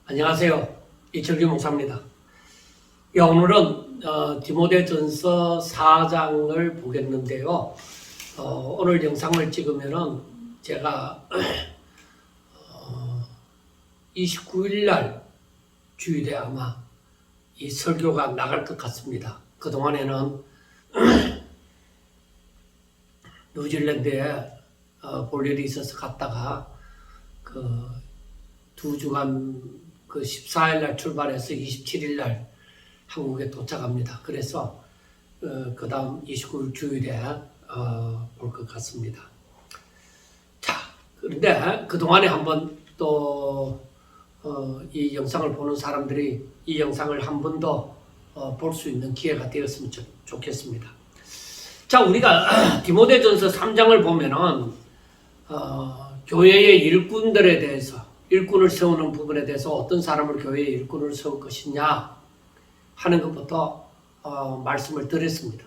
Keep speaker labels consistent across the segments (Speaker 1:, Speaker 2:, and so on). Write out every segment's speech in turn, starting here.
Speaker 1: 안녕하세요. 이철규 목사입니다. 오늘은 디모데전서 4장을 보겠는데요. 오늘 영상을 찍으면은 제가 29일 날 주일에 아마 이 설교가 나갈 것 같습니다. 그동안에는 뉴질랜드에 볼 일이 있어서 갔다가 그 2주간 14일 날 출발해서 27일 날 한국에 도착합니다. 그래서 그 다음 29일 주일에 볼 것 같습니다. 자, 그런데 그동안에 한번 또 이 영상을 보는 사람들이 이 영상을 한 번 더 볼 수 있는 기회가 되었으면 좋겠습니다. 자, 우리가 디모데전서 3장을 보면은 교회의 일꾼들에 대해서, 일꾼을 세우는 부분에 대해서 어떤 사람을 교회의 일꾼을 세울 것이냐 하는 것부터 말씀을 드렸습니다.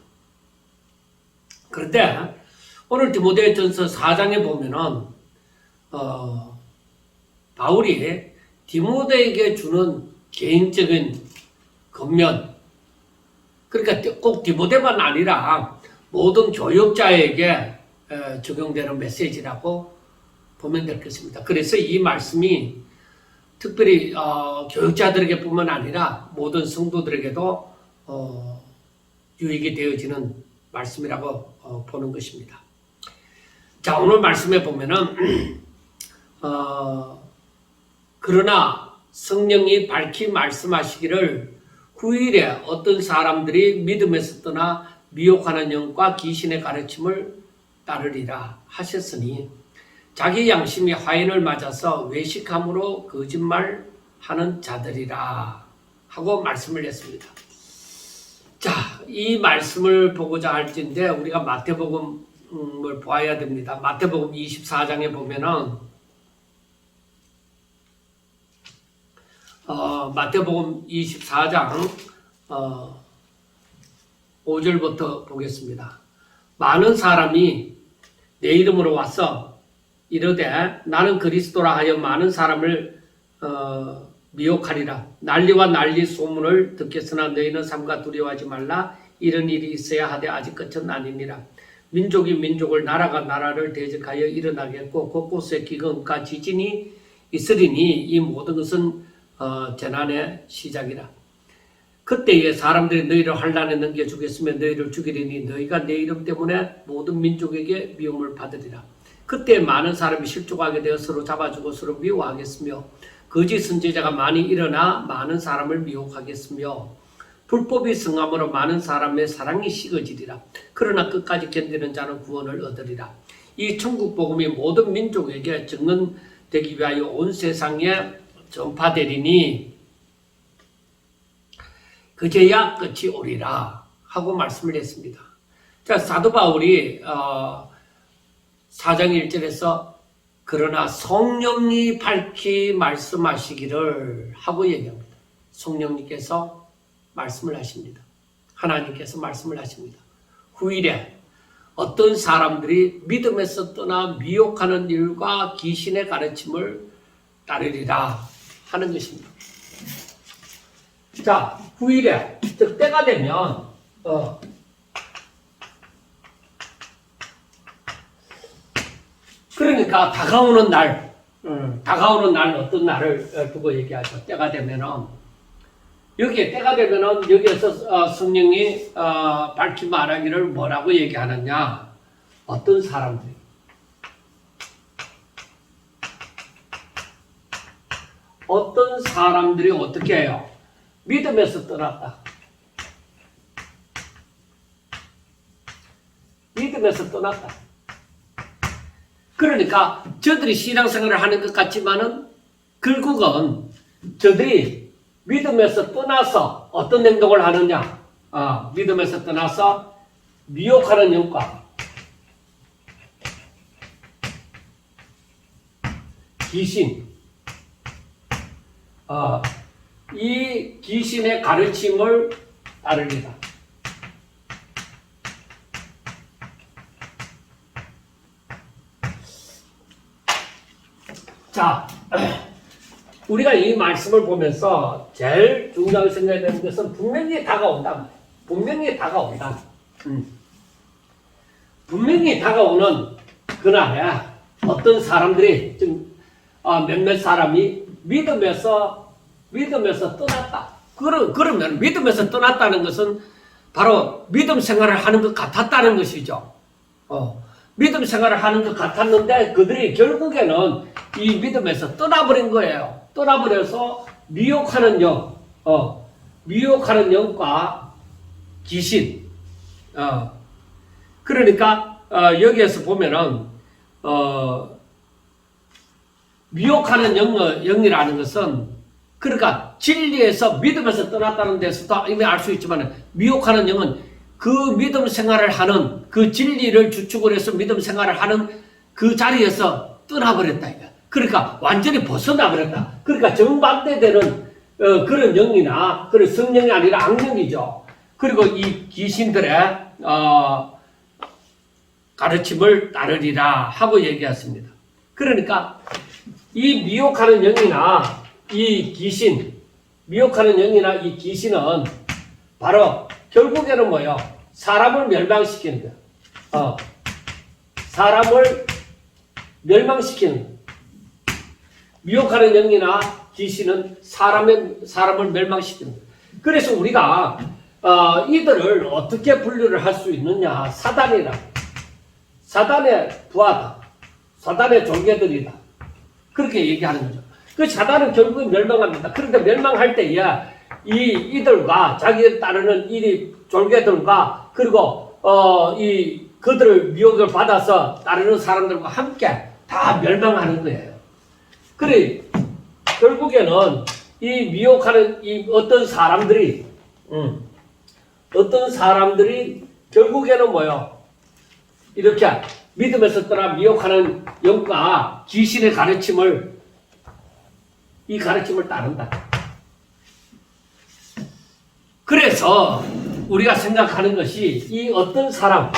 Speaker 1: 그런데 오늘 디모데전서 4장에 보면은 바울이 디모데에게 주는 개인적인 겉면, 그러니까 꼭 디모데만 아니라 모든 교역자에게 적용되는 메시지라고 보면 될 것입니다. 그래서 이 말씀이 특별히 교육자들에게 뿐만 아니라 모든 성도들에게도 유익이 되어지는 말씀이라고 보는 것입니다. 자, 오늘 말씀에 보면은 그러나 성령이 밝히 말씀하시기를 후일에 어떤 사람들이 믿음에서 떠나 미혹하는 영과 귀신의 가르침을 따르리라 하셨으니 자기 양심이 화인을 맞아서 외식함으로 거짓말하는 자들이라 하고 말씀을 했습니다. 자, 이 말씀을 보고자 할진데 우리가 마태복음을 보아야 됩니다. 마태복음 24장에 보면은 마태복음 24장 5절부터 보겠습니다. 많은 사람이 내 이름으로 와서 이르되 나는 그리스도라 하여 많은 사람을 미혹하리라. 난리와 난리 소문을 듣겠으나 너희는 삼가 두려워하지 말라. 이런 일이 있어야 하되 아직 끝은 아니니라. 민족이 민족을, 나라가 나라를 대적하여 일어나겠고 곳곳에 기근과 지진이 있으리니 이 모든 것은 재난의 시작이라. 그때에 사람들이 너희를 환난에 넘겨주겠으며 너희를 죽이리니 너희가 내 이름 때문에 모든 민족에게 미움을 받으리라. 그때 많은 사람이 실족하게 되어 서로 잡아주고 서로 미워하겠으며 거짓 선지자가 많이 일어나 많은 사람을 미혹하겠으며 불법이 성함으로 많은 사람의 사랑이 식어지리라. 그러나 끝까지 견디는 자는 구원을 얻으리라. 이 천국 복음이 모든 민족에게 증언되기 위하여 온 세상에 전파되리니 그제야 끝이 오리라 하고 말씀을 했습니다. 자, 사도 바울이 4장 1절에서 그러나 성령이 밝히 말씀하시기를 하고 얘기합니다. 성령님께서 말씀을 하십니다. 하나님께서 말씀을 하십니다. 후일에 어떤 사람들이 믿음에서 떠나 미혹하는 일과 귀신의 가르침을 따르리라 하는 것입니다. 자, 후일에, 즉 때가 되면 그러니까 다가오는 날, 어떤 날을 두고 얘기하죠. 때가 되면은 여기에 때가 되면은 여기에서 성령이 밝히 말하기를 뭐라고 얘기하느냐? 어떤 사람들이 어떻게 해요? 믿음에서 떠났다. 믿음에서 떠났다. 그러니까 저들이 신앙생활을 하는 것 같지만은 결국은 저들이 믿음에서 떠나서 어떤 행동을 하느냐? 믿음에서 떠나서 미혹하는 영과 귀신, 이 귀신의 가르침을 따르리라. 자, 우리가 이 말씀을 보면서 제일 중요하게 생각해야 되는 것은 분명히 다가온다. 분명히 다가온다. 분명히 다가오는 그날에 어떤 사람들이 지금 몇몇 사람이 믿음에서 떠났다. 그러면 믿음에서 떠났다는 것은 바로 믿음 생활을 하는 것 같았다는 것이죠. 믿음 생활을 하는 것 같았는데 그들이 결국에는 이 믿음에서 떠나버린 거예요. 떠나버려서 미혹하는 영과 귀신. 그러니까 여기에서 보면은 미혹하는 영이라는 것은 그러니까 진리에서 믿음에서 떠났다는 데서도 이미 알 수 있지만 미혹하는 영은 그 믿음 생활을 하는 그 진리를 주축을 해서 믿음 생활을 하는 그 자리에서 떠나버렸다. 그러니까 완전히 벗어나버렸다. 그러니까 정반대되는 그런 영이나 그런 성령이 아니라 악령이죠. 그리고 이 귀신들의 가르침을 따르리라 하고 얘기했습니다. 그러니까 이 미혹하는 영이나 이 귀신, 미혹하는 영이나 이 귀신은 바로 결국에는 뭐예요? 사람을 멸망시키는 거야. 사람을 멸망시키는 거야. 미혹하는 영이나 귀신은 사람을 멸망시키는 거야. 그래서 우리가 이들을 어떻게 분류를 할 수 있느냐? 사단이라. 사단의 부하다. 사단의 졸개들이다. 그렇게 얘기하는 거죠. 그 사단은 결국은 멸망합니다. 그런데 멸망할 때에 이들과 자기를 따르는 이 졸개들과 그리고 그들을 미혹을 받아서 따르는 사람들과 함께 다 멸망하는 거예요. 그래 결국에는 이 미혹하는 이 어떤 사람들이 결국에는 뭐요? 이렇게 믿음에서 떠나 미혹하는 영과 귀신의 가르침을 따른다. 그래서 우리가 생각하는 것이 이 어떤 사람,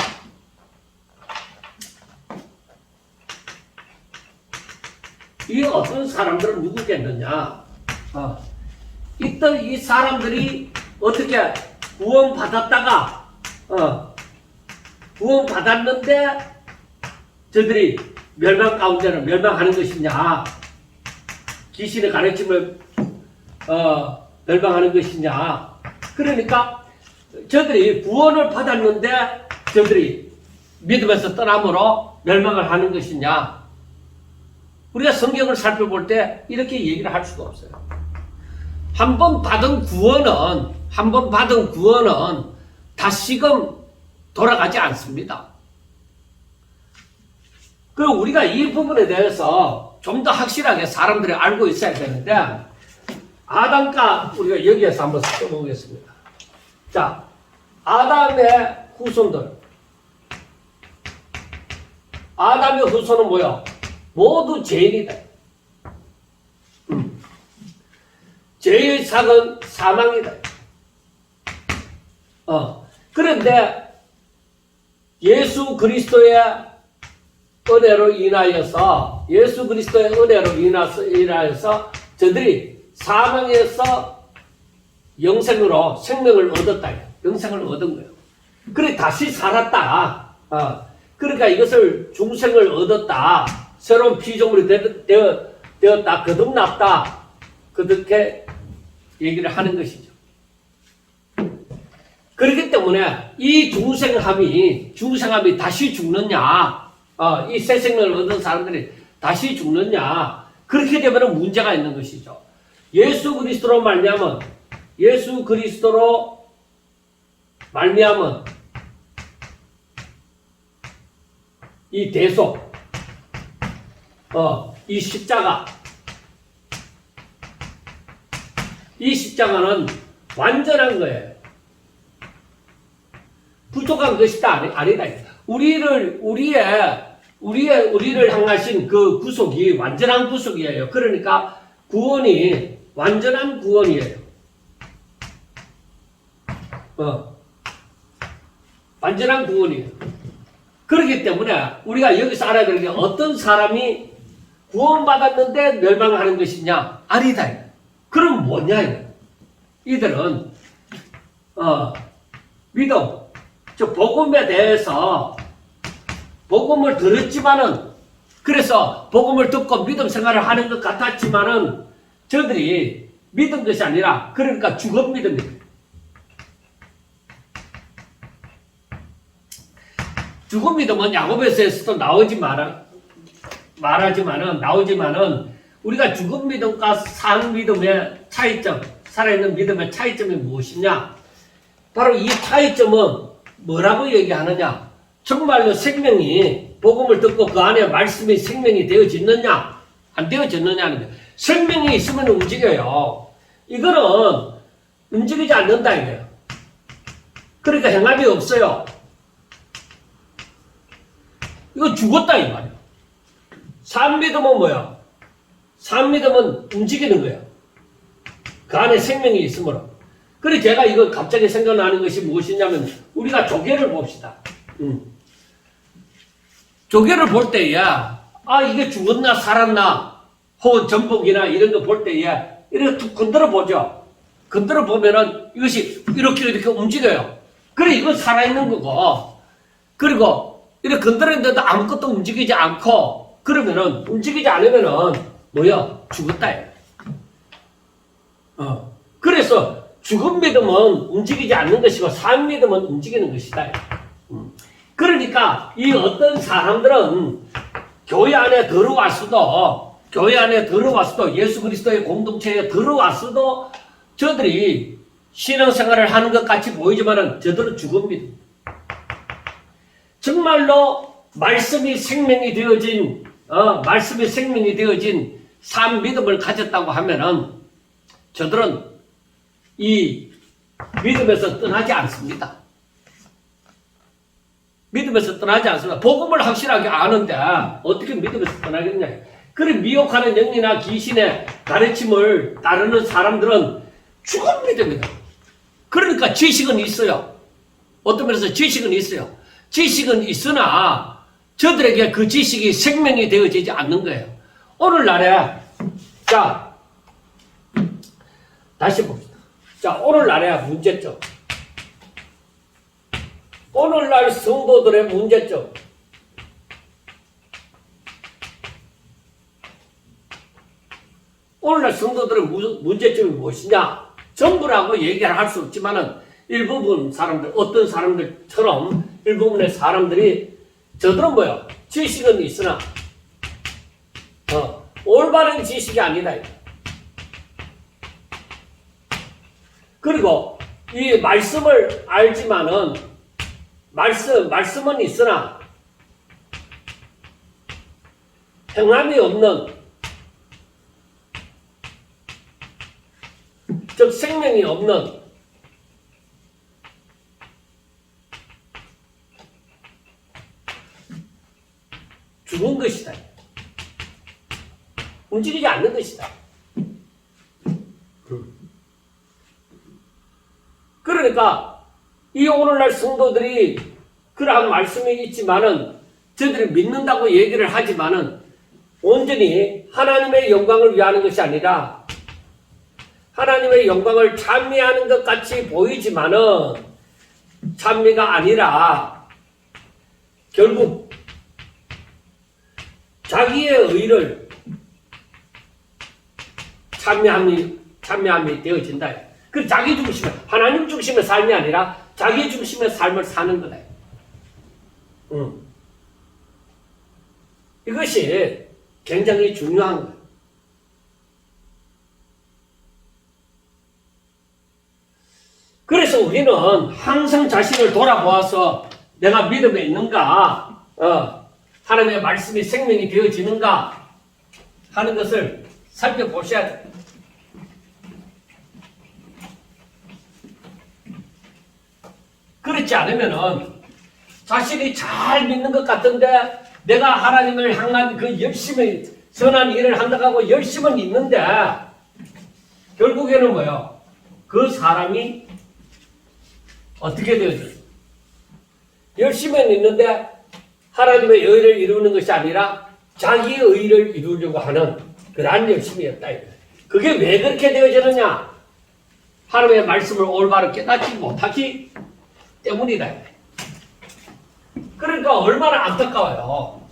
Speaker 1: 이 어떤 사람들은 누구겠느냐? 이 사람들이 어떻게 구원받았다가 구원받았는데 저들이 멸망 가운데는 멸망하는 것이냐? 귀신의 가르침을 멸망하는 것이냐? 그러니까 저들이 구원을 받았는데 저들이 믿음에서 떠남으로 멸망을 하는 것이냐? 우리가 성경을 살펴볼 때 이렇게 얘기를 할 수가 없어요. 한 번 받은 구원은 다시금 돌아가지 않습니다. 그리고 우리가 이 부분에 대해서 좀 더 확실하게 사람들이 알고 있어야 되는데 아담과 우리가 여기에서 한번 써보겠습니다. 자, 아담의 후손들. 아담의 후손은 뭐야? 모두 죄인이다. 죄의 삭은 사망이다. 그런데 예수 그리스도의 은혜로 인하여서 저들이 사망에서 영생으로 생명을 얻었다. 영생을 얻은 거예요. 그래 다시 살았다. 그러니까 이것을 중생을 얻었다. 새로운 피조물이 되었다. 거듭났다. 그렇게 얘기를 하는 것이죠. 그렇기 때문에 이 중생함이 다시 죽느냐? 이 새 생명을 얻은 사람들이 다시 죽느냐? 그렇게 되면 문제가 있는 것이죠. 예수 그리스도로 말미암은 이 대속, 이 십자가는 완전한 거예요. 부족한 것이 아니다. 우리를 향하신 그 구속이 완전한 구속이에요. 그러니까 구원이 완전한 구원이에요. 완전한 구원이에요. 그렇기 때문에 우리가 여기서 알아야 되는 게 어떤 사람이 구원받았는데 멸망하는 것이냐? 아니다. 그럼 뭐냐? 이들은 믿음, 저 복음에 대해서 복음을 들었지만은 그래서 복음을 듣고 믿음 생활을 하는 것 같았지만은 저들이 믿은 것이 아니라 그러니까 죽은 믿음입니다. 죽은 믿음은 야고보서에서도 나오지만은 우리가 죽은 믿음과 산 믿음의 차이점, 살아있는 믿음의 차이점이 무엇이냐? 바로 이 차이점은 뭐라고 얘기하느냐? 정말로 생명이 복음을 듣고 그 안에 말씀이 생명이 되어졌느냐? 안 되어졌느냐는 거예요. 생명이 있으면 움직여요. 이거는 움직이지 않는다 이거예요. 그러니까 행함이 없어요. 이거 죽었다 이 말이에요. 산 믿음은 뭐야? 산 믿음은 움직이는 거예요. 그 안에 생명이 있으므로. 그래서 제가 이거 갑자기 생각나는 것이 무엇이냐면 우리가 조개를 봅시다. 조개를 볼 때야 이게 죽었나 살았나 혹은 전복이나 이런 거 볼 때야 이렇게 툭 건드려 보죠. 건드려 보면은 이것이 이렇게 움직여요. 그래 이건 살아있는 거고 그리고 이렇게 건드렸는데도 아무것도 움직이지 않고 그러면은 움직이지 않으면은 뭐야? 죽었다. 그래서 죽은 믿음은 움직이지 않는 것이고 산 믿음은 움직이는 것이다. 그러니까 이 어떤 사람들은 교회 안에 들어왔어도 예수 그리스도의 공동체에 들어왔어도 저들이 신앙생활을 하는 것 같이 보이지만은 저들은 죽은 믿음. 정말로 말씀이 생명이 되어진 산 믿음을 가졌다고 하면은 저들은 이 믿음에서 떠나지 않습니다. 믿음에서 떠나지 않습니다. 복음을 확실하게 아는데 어떻게 믿음에서 떠나겠냐. 그래 미혹하는 영이나 귀신의 가르침을 따르는 사람들은 죽은 믿음이다. 그러니까 지식은 있어요. 어떤 면에서 지식은 있어요. 지식은 있으나 저들에게 그 지식이 생명이 되어지지 않는 거예요. 오늘날에 자 다시 봅시다. 자 오늘날의 문제점. 오늘날 성도들의 문제점. 오늘날 성도들의 문제점이 무엇이냐? 전부라고 얘기를 할 수 없지만은 일부분 사람들, 어떤 사람들처럼 일부분의 사람들이 저들은 뭐야? 지식은 있으나 올바른 지식이 아니다. 그리고 이 말씀을 알지만은 말씀은 있으나 행함이 없는 즉 생명이 없는 죽은 것이다. 움직이지 않는 것이다. 그러니까 이 오늘날 성도들이 그러한 말씀이 있지만은 저들이 믿는다고 얘기를 하지만은 온전히 하나님의 영광을 위하는 것이 아니라 하나님의 영광을 찬미하는 것 같이 보이지만은 찬미가 아니라 결국 자기의 의를 찬미함이 되어진다. 그 자기 중심의 하나님 중심의 삶이 아니라 자기 중심의 삶을 사는 거다. 이것이 굉장히 중요한 거예요. 그래서 우리는 항상 자신을 돌아보아서 내가 믿음에 있는가, 하나님의 말씀이 생명이 되어지는가 하는 것을 살펴보셔야 돼요. 그렇지 않으면은 자신이 잘 믿는 것 같은데 내가 하나님을 향한 그 열심히 선한 일을 한다고 열심은 있는데 결국에는 뭐예요? 그 사람이 어떻게 되어져요? 열심히는 있는데 하나님의 의를 이루는 것이 아니라 자기의 의를 이루려고 하는 그러한 열심이었다. 그게 왜 그렇게 되어지느냐? 하나님의 말씀을 올바로 깨닫지 못하기 때문이다. 그러니까 얼마나 안타까워요.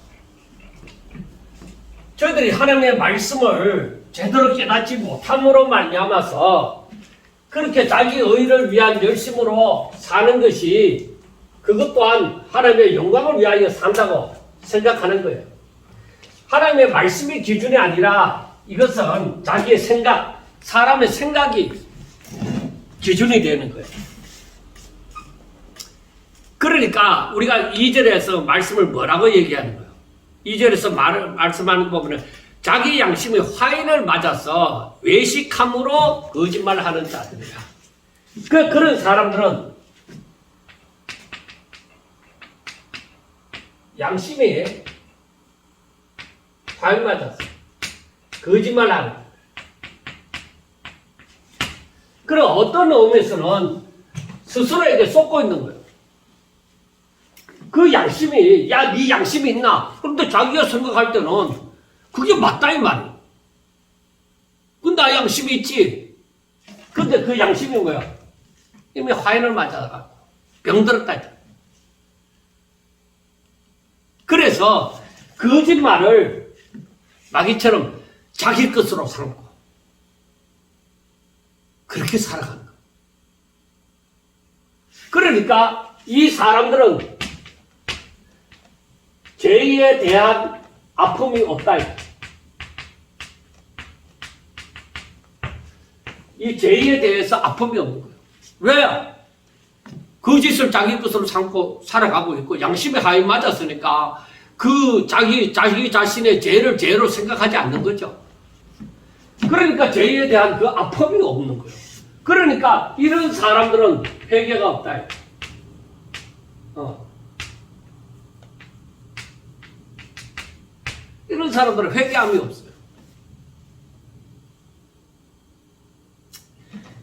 Speaker 1: 저희들이 하나님의 말씀을 제대로 깨닫지 못함으로 말미암아서 그렇게 자기 의를 위한 열심으로 사는 것이 그것 또한 하나님의 영광을 위하여 산다고 생각하는 거예요. 하나님의 말씀이 기준이 아니라 이것은 자기의 생각, 사람의 생각이 기준이 되는 거예요. 그러니까 우리가 2절에서 말씀을 뭐라고 얘기하는 거예요? 2절에서 말씀하는 거 보면 자기 양심의 화인을 맞아서 외식함으로 거짓말하는 자들이야. 그런 사람들은 양심이 화인 맞았어. 거짓말하는. 그럼 어떤 의미에서는 스스로에게 쏟고 있는 거예요. 그 양심이, 야, 네 양심이 있나? 그런데 자기가 생각할 때는 그게 맞다 이 말이야. 근데 나 양심이 있지. 근데 그 양심이 뭐야? 이미 화인을 맞아가지고 병들었다. 그래서 거짓말을 마귀처럼 자기 것으로 삼고 그렇게 살아가는 거야. 그러니까 이 사람들은 죄에 대한 아픔이 없다. 이 죄에 대해서 아픔이 없는 거예요. 왜? 거짓을 자기 것으로 삼고 살아가고 있고 양심의 하에 맞았으니까 그 자기 자신의 죄를 죄로 생각하지 않는 거죠. 그러니까 죄에 대한 그 아픔이 없는 거예요. 그러니까 이런 사람들은 회개가 없다. 이런 사람들은 회개함이 없어요.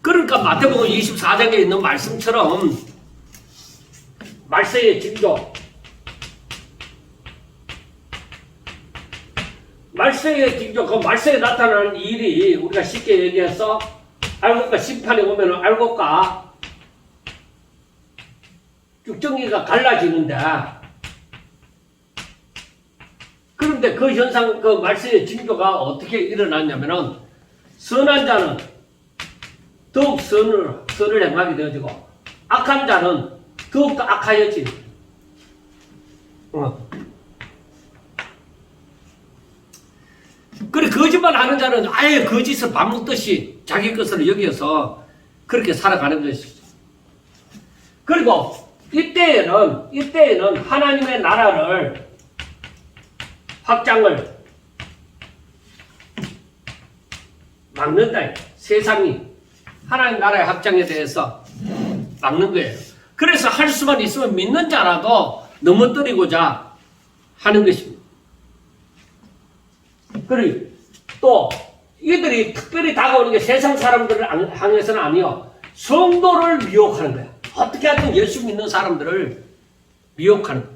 Speaker 1: 그러니까 마태복음 24장에 있는 말씀처럼 말세의 징조, 말세의 징조, 그 말세에 나타나는 일이 우리가 쉽게 얘기해서 알곡과 심판이 오면 알곡과 쭉정이가 갈라지는데, 그런데 그 현상, 그 말세의 징조가 어떻게 일어났냐면은 선한 자는 더욱 선을 행하게 되어지고 악한 자는 더욱더 악하여지. 그래, 거짓말 하는 자는 아예 거짓을 밥 먹듯이 자기 것을 여기서 그렇게 살아가는 것이죠. 그리고 이때에는 하나님의 나라를 확장을 막는다. 세상이 하나님 나라의 확장에 대해서 막는 거예요. 그래서 할 수만 있으면 믿는 자라도 넘어뜨리고자 하는 것입니다. 그리고 또 이들이 특별히 다가오는 게 세상 사람들을 향해서는 아니요. 성도를 미혹하는 거야. 어떻게 하든 예수 믿는 사람들을 미혹하는 거야.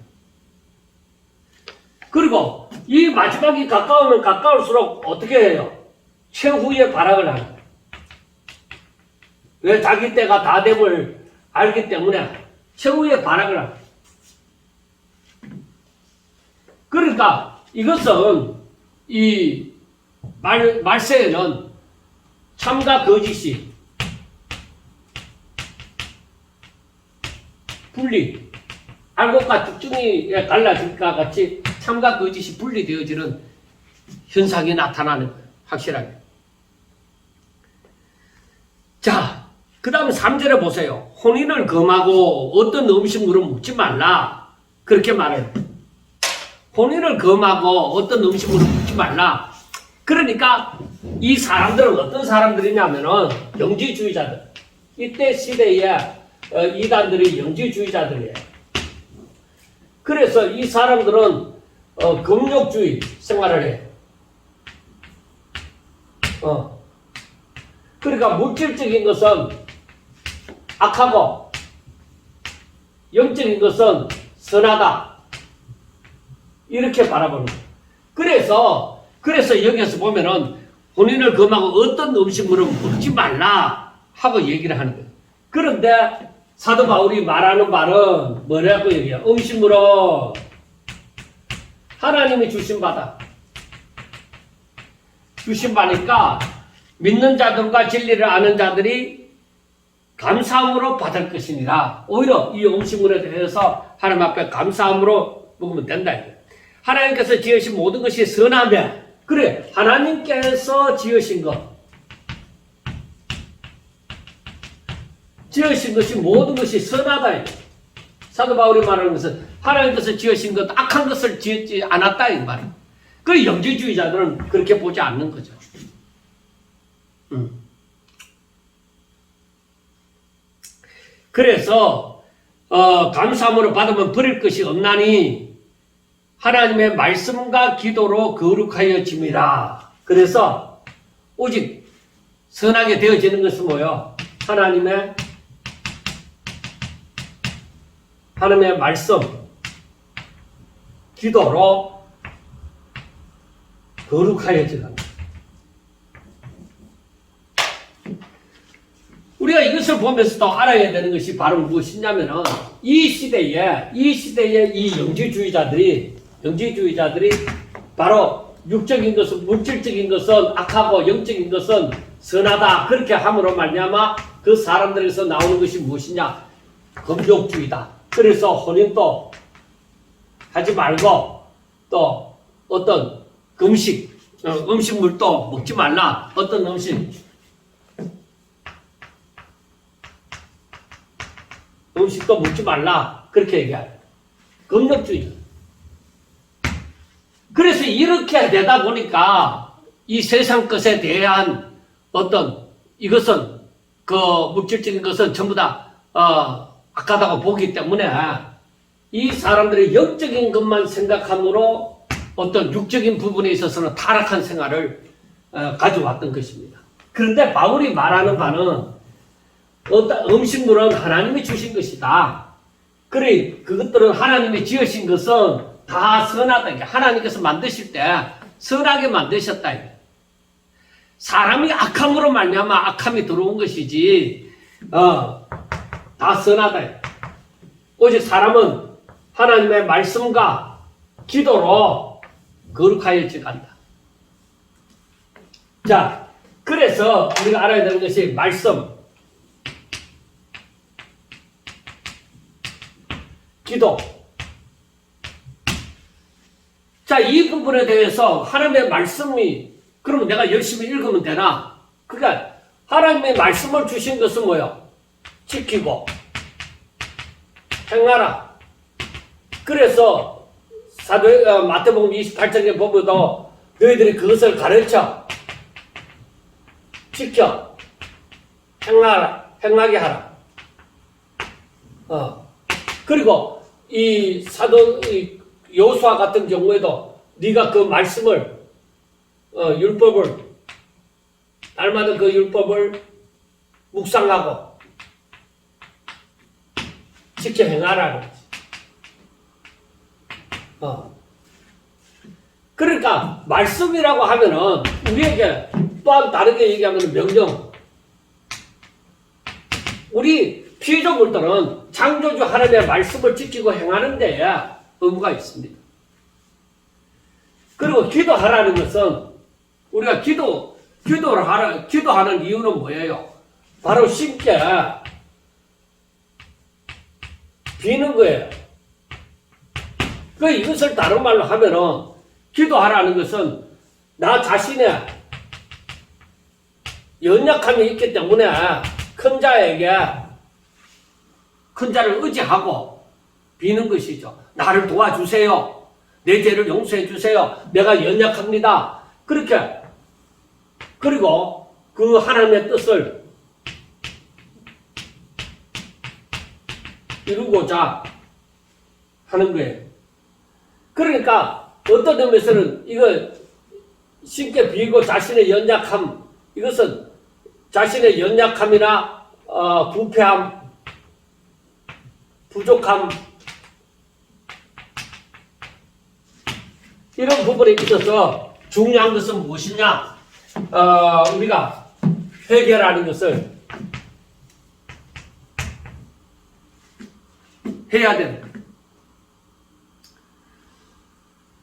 Speaker 1: 그리고 이 마지막이 가까우면 가까울수록 어떻게 해요? 최후의 발악을 하는 거야. 왜? 자기 때가 다 됨을 알기 때문에 최후의 발악을 하는 거야. 그러니까 이것은 이 말세에는 참과 거짓이 분리, 알곡과 쭉정이에 갈라질까 같이 참과 거짓이 분리되어지는 현상이 나타나는 거예요. 확실하게. 자, 그 다음에 3절에 보세요. 혼인을 금하고 어떤 음식물을 먹지 말라. 그렇게 말해요. 혼인을 금하고 어떤 음식물을 먹지 말라. 그러니까 이 사람들은 어떤 사람들이냐면은 영지주의자들. 이때 시대에 이단들이 영지주의자들이에요. 그래서 이 사람들은 금욕주의 생활을 해요. 그러니까 물질적인 것은 악하고 영적인 것은 선하다. 이렇게 바라보는 거예요. 그래서 여기에서 보면은 혼인을 금하고 어떤 음식물은 먹지 말라 하고 얘기를 하는 거예요. 그런데 사도 바울이 말하는 말은 뭐라고 얘기해요? 음식물은 하나님이 주신 바다. 주신 바니까 믿는 자들과 진리를 아는 자들이 감사함으로 받을 것이니라. 오히려 이 음식물에 대해서 하나님 앞에 감사함으로 먹으면 된다. 하나님께서 지으신 모든 것이 선하며, 그래, 하나님께서 지으신 것, 지으신 것이 모든 것이 선하다. 사도 바울이 말하는 것은 하나님께서 지으신 것, 악한 것을 지었지 않았다 이 말이에요. 그 영지주의자들은 그렇게 보지 않는 거죠. 그래서 감사함으로 받으면 버릴 것이 없나니 하나님의 말씀과 기도로 거룩하여 짐이라. 그래서 오직 선하게 되어지는 것은 뭐예요? 하나님의 말씀, 기도로 거룩하여지는. 우리가 이것을 보면서도 알아야 되는 것이 바로 무엇이냐면은 이 시대에 이 영지주의자들이 바로 육적인 것은, 물질적인 것은 악하고 영적인 것은 선하다, 그렇게 함으로 말미암아 그 사람들에서 나오는 것이 무엇이냐? 금욕주의다. 그래서 혼인도 하지 말고 또 어떤 음식물도 먹지 말라. 어떤 음식도 먹지 말라. 그렇게 얘기해요. 금욕주의. 그래서 이렇게 되다 보니까 이 세상 것에 대한 이것은 물질적인 것은 전부 다 악하다고 보기 때문에 이 사람들이 영적인 것만 생각함으로 어떤 육적인 부분에 있어서는 타락한 생활을 가져왔던 것입니다. 그런데 바울이 말하는 바는 어떤 음식물은 하나님이 주신 것이다. 그래, 그것들은 하나님이 지으신 것은 다 선하다. 하나님께서 만드실 때 선하게 만드셨다. 사람이 악함으로 말미암아 악함이 들어온 것이지 다 선하다. 오직 사람은 하나님의 말씀과 기도로 거룩하여져 간다. 자, 그래서 우리가 알아야 되는 것이 말씀, 기도. 자, 이 부분에 대해서 하나님의 말씀이, 그러면 내가 열심히 읽으면 되나? 그러니까 하나님의 말씀을 주신 것은 뭐예요? 지키고 행하라. 그래서 마태복음 28장에 보면도 너희들이 그것을 가르쳐, 지켜, 행하게 하라. 그리고 이 여호수아 같은 경우에도 네가 그 말씀을 율법을, 날마다 그 율법을 묵상하고 지켜 행하라는 거지. 그러니까 말씀이라고 하면은 우리에게 또한 다르게 얘기하면 명령. 우리 피조물들은 창조주 하나님의 말씀을 지키고 행하는 데에 의무가 있습니다. 그리고 기도하라는 것은 우리가 기도하는 이유는 뭐예요? 바로 쉽게 비는 거예요. 이것을 다른 말로 하면은 기도하라는 것은 나 자신의 연약함이 있기 때문에 큰 자를 의지하고 비는 것이죠. 나를 도와주세요. 내 죄를 용서해 주세요. 내가 연약합니다. 그렇게. 그리고 그 하나님의 뜻을 이루고자 하는 거예요. 그러니까 어떤 의미에서는 이거 쉽게 비고 자신의 연약함, 이것은 자신의 연약함이나 부패함, 부족함, 이런 부분에 있어서 중요한 것은 무엇이냐? 우리가 회개라는 것을 해야 되는 거예요.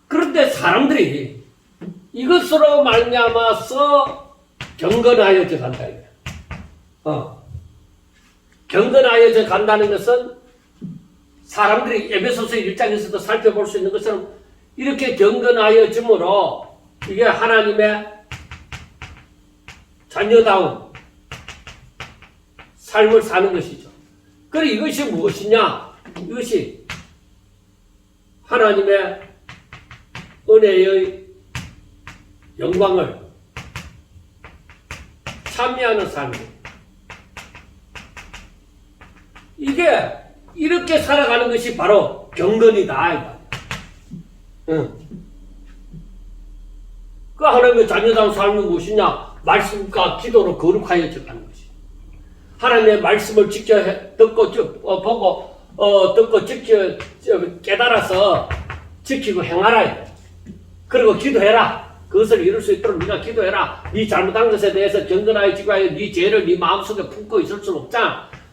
Speaker 1: 그런데 사람들이 이것으로 말미암아서 경건하여져 간다. 경건하여져 간다는 것은 사람들이 에베소서 1장에서도 살펴볼 수 있는 것처럼 이렇게 경건하여짐으로 이게 하나님의 자녀다운 삶을 사는 것이죠. 그래 이것이 무엇이냐? 이것이 하나님의 은혜의 영광을 찬미하는 삶이에요. 이게 이렇게 살아가는 것이 바로 경건이다. 그 하나님의 자녀다운 삶이 무엇이냐? 말씀과 기도로 거룩하여져 가는 것이. 하나님의 말씀을 지켜 듣고 보고 듣고 지켜 깨달아서 지키고 행하라. 그리고 기도해라. 그것을 이룰 수 있도록 네가 기도해라. 네 잘못한 것에 대해서 경건하여지고 네 죄를 네 마음속에 품고 있을 수는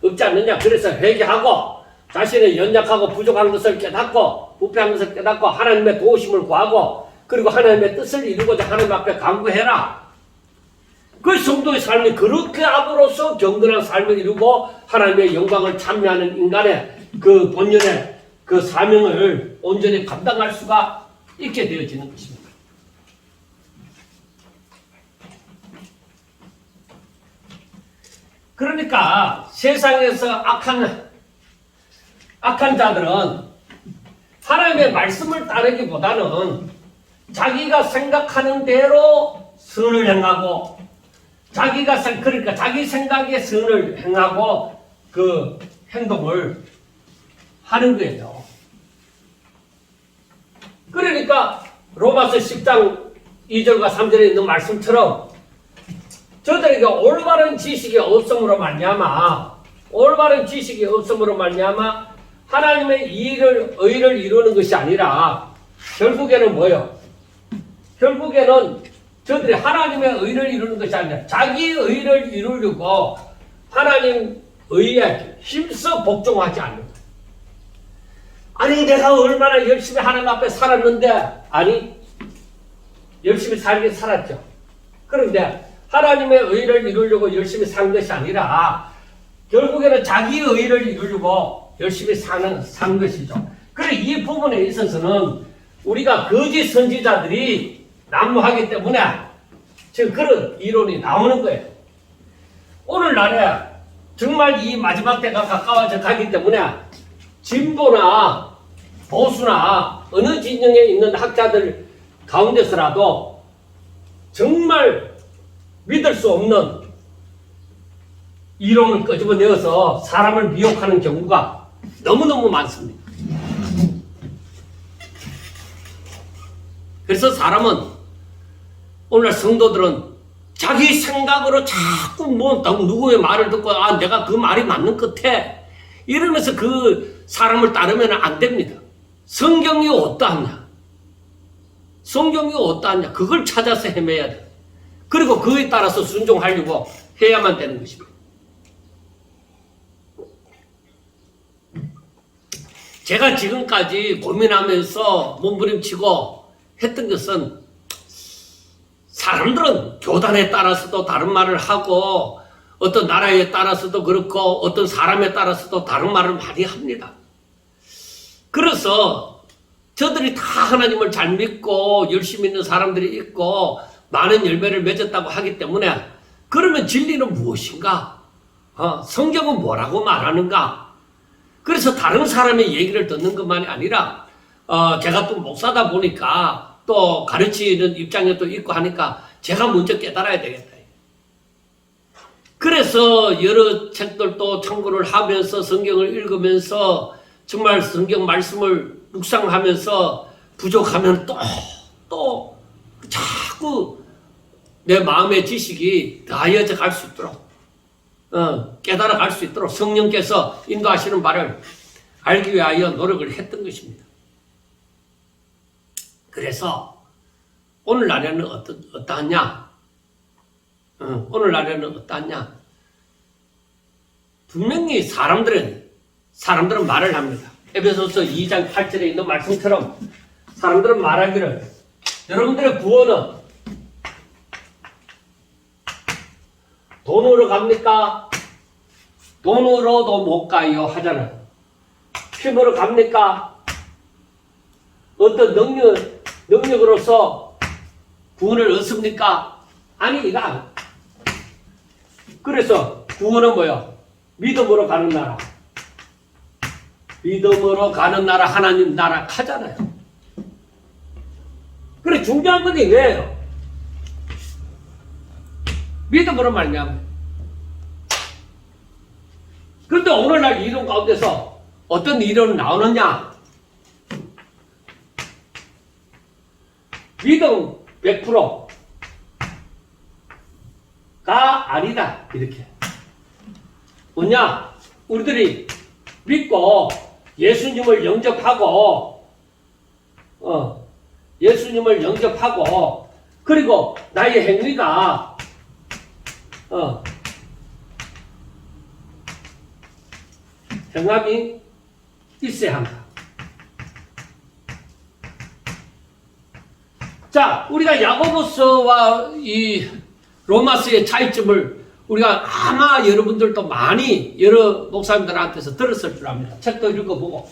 Speaker 1: 없지 않느냐. 그래서 회개하고 자신의 연약하고 부족한 것을 깨닫고 부패한 것을 깨닫고 하나님의 도우심을 구하고 그리고 하나님의 뜻을 이루고자 하나님 앞에 간구해라. 그 성도의 삶이 그렇게 함으로써 경건한 삶을 이루고 하나님의 영광을 찬미하는 인간의 그 본연의 그 사명을 온전히 감당할 수가 있게 되어지는 것입니다. 그러니까 세상에서 악한 자들은 하나님의 말씀을 따르기보다는 자기가 생각하는 대로 선을 행하고 그러니까 자기 생각에 선을 행하고 그 행동을 하는 거예요. 그러니까 로마서 10장 2절과 3절에 있는 말씀처럼 저들에게 올바른 지식이 없음으로 말미암아 하나님의 의를 이루는 것이 아니라 결국에는 뭐예요? 결국에는 저들이 하나님의 의를 이루는 것이 아니라 자기 의를 이루려고 하나님 의에 힘써 복종하지 않는 거예요. 아니 내가 얼마나 열심히 하나님 앞에 살았는데 아니 열심히 살긴 살았죠. 그런데 하나님의 의를 이루려고 열심히 산 것이 아니라 결국에는 자기 의를 이루려고 열심히 산 것이죠. 그래 이 부분에 있어서는 우리가 거짓 선지자들이 난무하기 때문에 지금 그런 이론이 나오는 거예요. 오늘날에 정말 이 마지막 때가 가까워져 가기 때문에 진보나 보수나 어느 진영에 있는 학자들 가운데서라도 정말 믿을 수 없는 이론을 끄집어내어서 사람을 미혹하는 경우가 너무너무 많습니다. 그래서 사람은 오늘 성도들은 자기 생각으로 자꾸 누구의 말을 듣고 내가 그 말이 맞는 것 같아 이러면서 그 사람을 따르면 안 됩니다. 성경이 어떠하냐? 그걸 찾아서 헤매야 돼. 그리고 그에 따라서 순종하려고 해야만 되는 것입니다. 제가 지금까지 고민하면서 몸부림치고 했던 것은 사람들은 교단에 따라서도 다른 말을 하고 어떤 나라에 따라서도 그렇고 어떤 사람에 따라서도 다른 말을 많이 합니다. 그래서 저들이 다 하나님을 잘 믿고 열심히 있는 사람들이 있고 많은 열매를 맺었다고 하기 때문에 그러면 진리는 무엇인가? 성경은 뭐라고 말하는가? 그래서 다른 사람의 얘기를 듣는 것만이 아니라 제가 또 목사다 보니까 또 가르치는 입장에 또 있고 하니까 제가 먼저 깨달아야 되겠다. 그래서 여러 책들도 참고를 하면서 성경을 읽으면서 정말 성경 말씀을 묵상하면서 부족하면 또 자꾸 내 마음의 지식이 더하여져 갈 수 있도록 깨달아 갈 수 있도록 성령께서 인도하시는 바를 알기 위하여 노력을 했던 것입니다. 그래서 오늘날에는 어떠하냐? 오늘날에는 어떠하냐? 분명히 사람들은 말을 합니다. 에베소서 2장 8절에 있는 말씀처럼 사람들은 말하기를 여러분들의 구원은 돈으로 갑니까? 돈으로도 못 가요 하잖아요. 힘으로 갑니까? 어떤 능력으로서 구원을 얻습니까? 아니, 이거 아니에요. 그래서 구원은 뭐야? 믿음으로 가는 나라. 믿음으로 가는 나라, 하나님 나라 하잖아요. 그래, 중요한 건 이거예요. 믿음으로 말미암아. 그런데 오늘날 이론 가운데서 어떤 이론이 나오느냐? 믿음 100%가 아니다. 이렇게. 뭐냐? 우리들이 믿고 예수님을 영접하고, 예수님을 영접하고, 그리고 나의 행위가, 행함이 있어야 한다. 자, 우리가 야고보서와 이 로마서의 차이점을 우리가 아마 여러분들도 많이 여러 목사님들한테서 들었을 줄 압니다. 책도 읽어보고.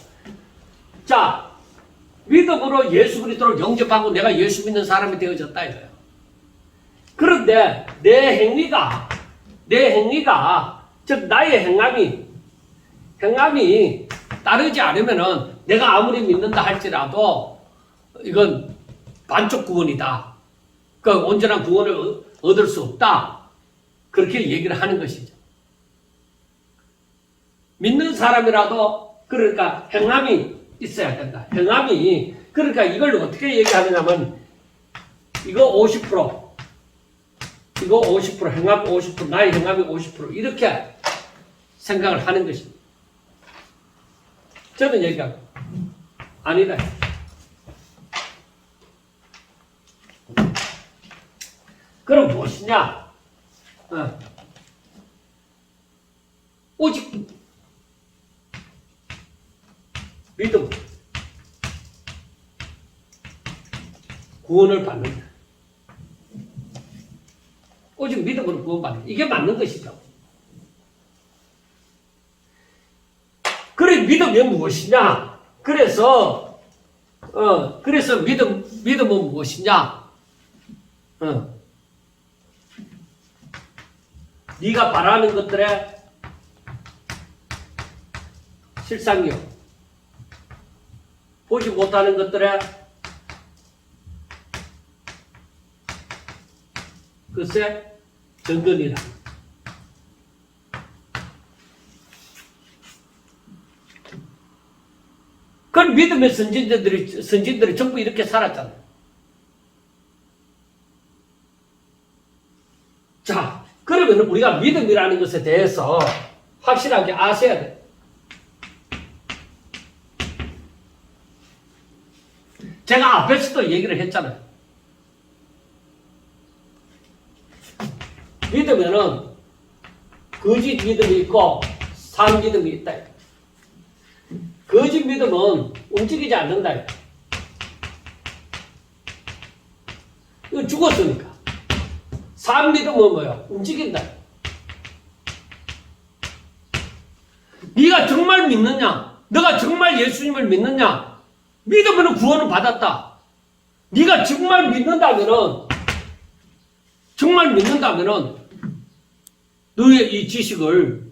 Speaker 1: 자, 믿음으로 예수 그리스도를 영접하고 내가 예수 믿는 사람이 되어졌다 이거예요. 그런데 내 행위가, 즉 나의 행함이 따르지 않으면은 내가 아무리 믿는다 할지라도 이건 반쪽 구원이다. 그러니까 온전한 구원을 얻을 수 없다. 그렇게 얘기를 하는 것이죠. 믿는 사람이라도 그러니까 행함이 있어야 된다. 행함이 그러니까 이걸 어떻게 얘기하느냐면 이거 50% 이거 50% 행함 50% 나의 행함이 50% 이렇게 생각을 하는 것입니다. 저는 얘기하고 아니다. 그럼 무엇이냐? 오직 믿음 구원을 받는다. 오직 믿음으로 구원받는다. 이게 맞는 것이죠. 그래 믿음이 무엇이냐? 그래서 믿음은 무엇이냐? 네가 바라는 것들의 실상이요. 보지 못하는 것들의 글쎄 정근이라. 그건 믿음의 선진들이 전부 이렇게 살았잖아요. 자, 그러면 우리가 믿음이라는 것에 대해서 확실하게 아셔야 돼요. 제가 앞에서도 얘기를 했잖아요. 믿으면은 거짓 믿음이 있고 산 믿음이 있다. 거짓 믿음은 움직이지 않는다. 이거 죽었으니까. 산 믿음은 뭐야? 움직인다. 네가 정말 믿느냐? 너가 정말 예수님을 믿느냐? 믿으면 구원을 받았다. 네가 정말 믿는다면은 너의 이 지식을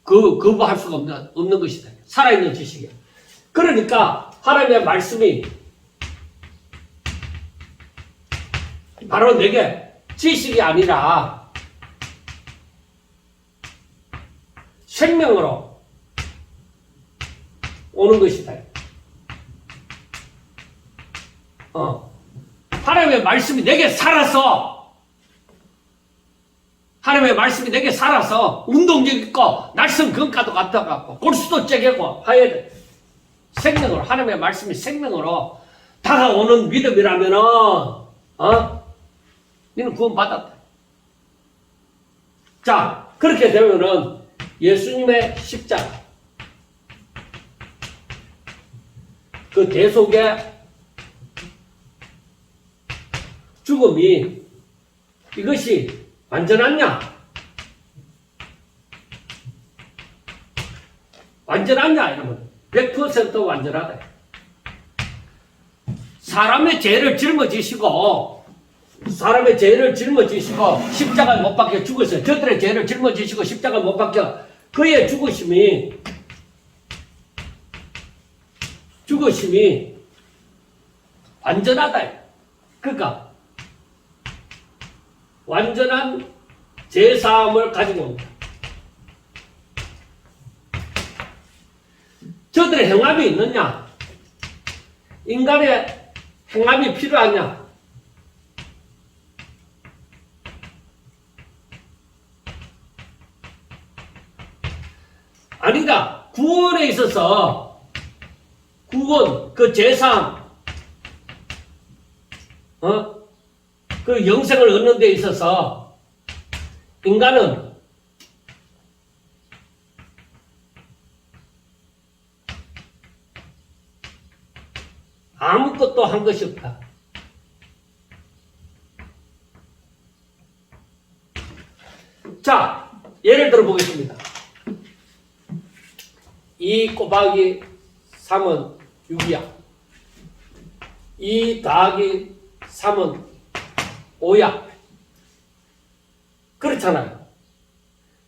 Speaker 1: 거부할 수가 없는 것이다. 살아있는 지식이야. 그러니까 하나님의 말씀이 바로 내게 지식이 아니라 생명으로 오는 것이다. 하나님의 말씀이 내게 살아서 운동력 있고 날선 건가도 같아갖고 골수도 째개고 하야 돼. 생명으로 하나님의 말씀이 생명으로 다가오는 믿음이라면은 너는 구원받았다. 자, 그렇게 되면은 예수님의 십자가, 그 대속의 죽음이 이것이 완전하냐? 완전하냐? 이러면 100% 완전하다. 사람의 죄를 짊어지시고 십자가에 못 박혀 죽었어요. 저들의 죄를 짊어지시고 십자가에 못 박혀 그의 죽으심이 완전하다. 그러니까 완전한 죄사함을 가지고 온다. 저들의 행함이 있느냐? 인간의 행함이 필요하냐? 아니다. 구원에 있어서 구원, 그 죄사함, 그 영생을 얻는 데 있어서 인간은 아무것도 한 것이 없다. 자, 예를 들어 보겠습니다. 2 곱하기 3은 6이야. 2 더하기 3은 5야. 그렇잖아요.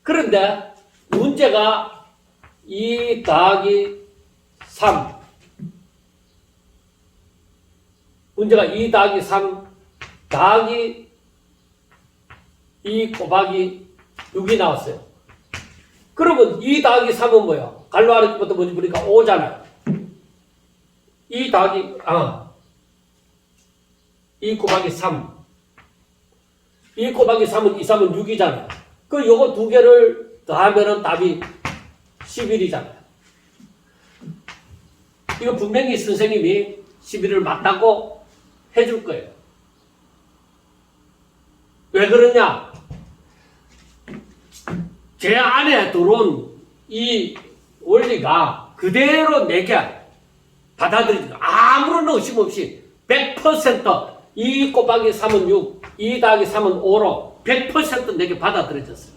Speaker 1: 그런데 문제가 2 더하기 3. 문제가 2 더하기 3 더하기 2 곱하기 6이 나왔어요. 그러면 2 더하기 3은 뭐야? 갈로 아래부터 뭐지 보니까 5잖아요. 2 곱하기 3. 2 곱하기 3은 2, 3은 6이잖아요. 그 요거 두 개를 더하면은 답이 11이잖아요. 이거 분명히 선생님이 11을 맞다고 해줄 거예요. 왜 그러냐? 제 안에 들어온 이 원리가 그대로 내게 받아들이죠. 아무런 의심 없이 100% 2 곱하기 3은 6, 2 더하기 3은 5로 100% 내게 받아들여졌어요.